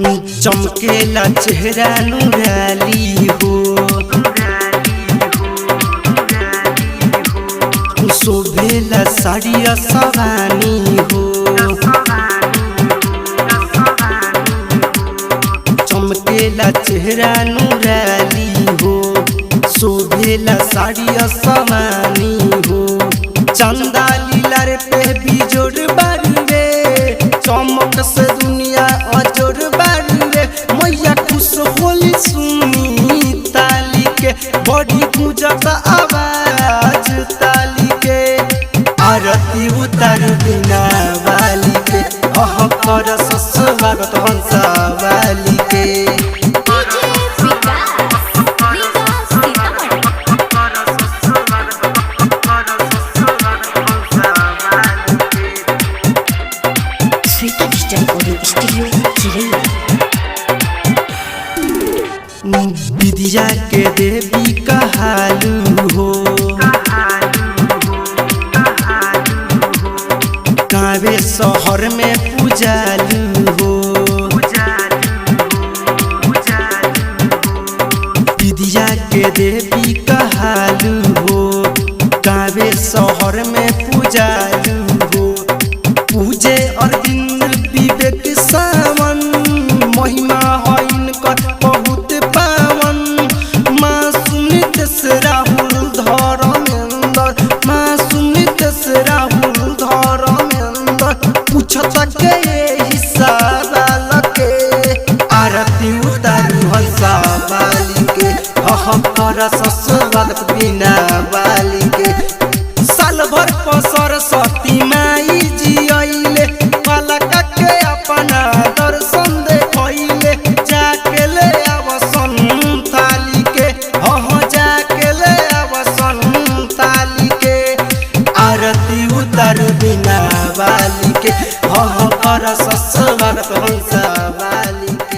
चमकेला चेहरा नुराली हो, शोभेला साड़िया सवानी हो। चमकेला चेहरा नुराली हो, शोभेला साड़िया सवानी हो। चंदा लीला रे पे बिजोड़ बारुवे, चमक से दुनिया अजोड़ बारुवे। मैया खुश होली सुनी ताली के, बड़ी गुजत आवाज ताली के। आरती उतार बिना वाली के, अह कर स्वागत हंसा वाली के। विद्या के देवी कहालू हो, कावे शहर में पूजालू हो। विद्या के देवी कहालू हो, कावे शहर में पूजालू हो। पूजे अरविंद विवेक सावन, महिमा है इनकर बहुत पावन। माँ सुनित से राहुल धर्मेंद्र, माँ सुनित से राहुल धर्मेंद्र। पूछता के हिस्सा वाला के, आरती उतारू हंसा वाली के। हह कर स्वागत बिना वाली के। साल भर पर सरस्वती माई जी आइले, पलका के अपना दर्शन देखैले। जाके ले आवसन थाली के, हह जाके ले आवसन थाली के। आरती उतार बिना वाली के, हह कर स्वागत हंसा वाली के।